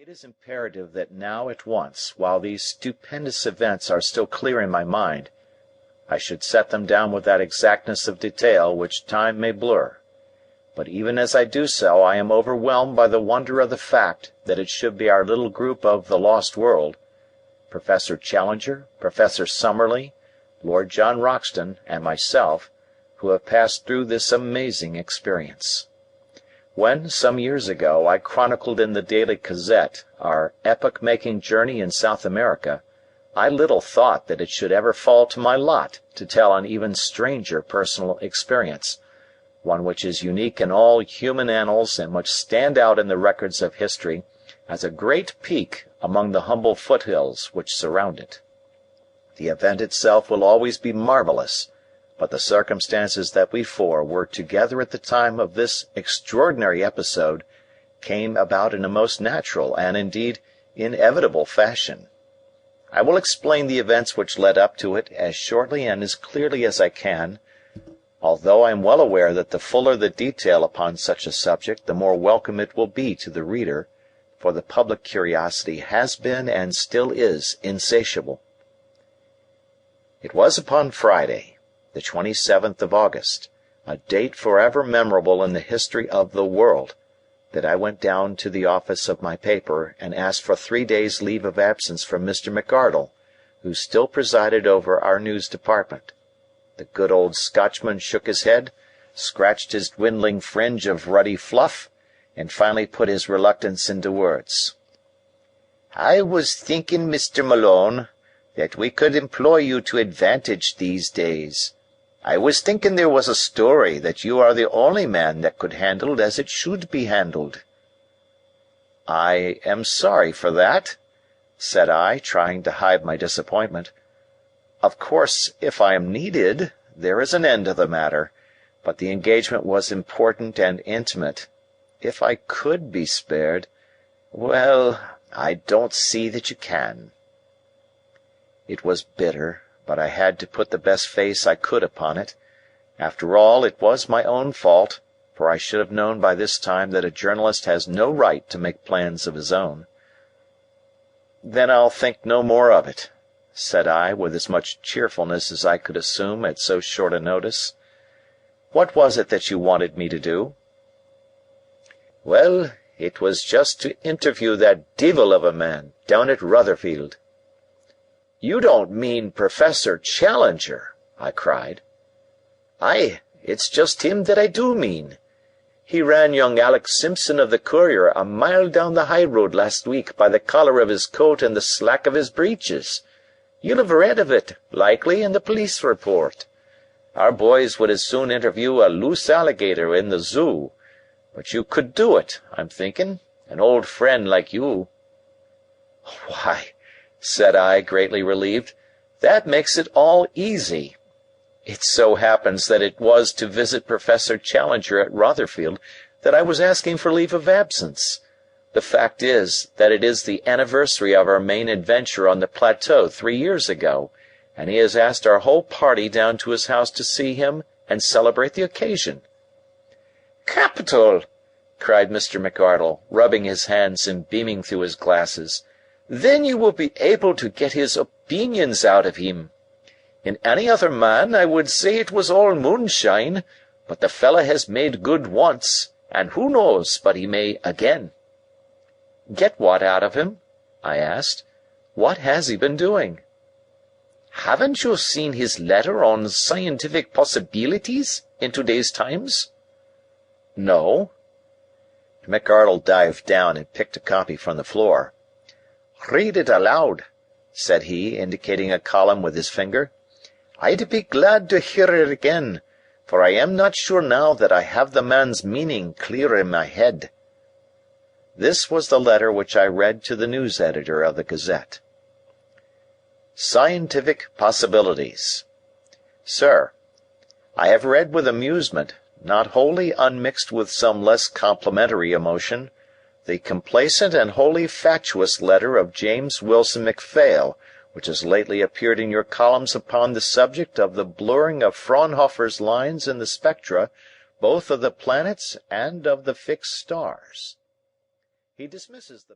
It is imperative that now at once, while these stupendous events are still clear in my mind, I should set them down with that exactness of detail which time may blur. But even as I do so, I am overwhelmed by the wonder of the fact that it should be our little group of the Lost World, Professor Challenger, Professor Summerlee, Lord John Roxton, and myself, who have passed through this amazing experience. When, some years ago, I chronicled in the Daily Gazette our epoch-making journey in South America, I little thought that it should ever fall to my lot to tell an even stranger personal experience, one which is unique in all human annals and must stand out in the records of history as a great peak among the humble foothills which surround it. The event itself will always be marvelous, but the circumstances that we four were together at the time of this extraordinary episode came about in a most natural and, indeed, inevitable fashion. I will explain the events which led up to it as shortly and as clearly as I can, although I am well aware that the fuller the detail upon such a subject, the more welcome it will be to the reader, for the public curiosity has been and still is insatiable. It was upon Friday, the 27th of August, a date forever memorable in the history of the world, that I went down to the office of my paper and asked for 3 days' leave of absence from Mr. McArdle, who still presided over our news department. The good old Scotchman shook his head, scratched his dwindling fringe of ruddy fluff, and finally put his reluctance into words. "I was thinking, Mr. Malone, that we could employ you to advantage these days. I was thinking there was a story that you are the only man that could handle as it should be handled." "I am sorry for that," said I, trying to hide my disappointment. "Of course, if I am needed, there is an end to the matter, but the engagement was important and intimate. If I could be spared, well, I don't see that you can." It was bitter, but I had to put the best face I could upon it. After all, it was my own fault, for I should have known by this time that a journalist has no right to make plans of his own. "Then I'll think no more of it," said I, with as much cheerfulness as I could assume at so short a notice. "What was it that you wanted me to do?" "Well, it was just to interview that divil of a man down at Rotherfield." "You don't mean Professor Challenger?" I cried. "Aye, it's just him that I do mean. He ran young Alec Simpson of the Courier a mile down the high road last week by the collar of his coat and the slack of his breeches. You'll have read of it, likely, in the police report. Our boys would as soon interview a loose alligator in the zoo. But you could do it, I'm thinking, an old friend like you." "Why," said I, greatly relieved, "that makes it all easy. It so happens that it was to visit Professor Challenger at Rotherfield that I was asking for leave of absence. The fact is that it is the anniversary of our main adventure on the plateau 3 years ago, and he has asked our whole party down to his house to see him and celebrate the occasion." "Capital!" cried Mr. McArdle, rubbing his hands and beaming through his glasses. "Then you will be able to get his opinions out of him. In any other man I would say it was all moonshine, but the fellow has made good once, and who knows but he may again." "Get what out of him?" I asked. "What has he been doing?" "Haven't you seen his letter on scientific possibilities in today's Times?" "No." McArdle dived down and picked a copy from the floor. "Read it aloud," said he, indicating a column with his finger. "I'd be glad to hear it again, for I am not sure now that I have the man's meaning clear in my head." This was the letter which I read to the news editor of the Gazette. Scientific Possibilities. Sir, I have read with amusement, not wholly unmixed with some less complimentary emotion, the complacent and wholly fatuous letter of James Wilson MacPhail, which has lately appeared in your columns upon the subject of the blurring of Fraunhofer's lines in the spectra, both of the planets and of the fixed stars. He dismisses the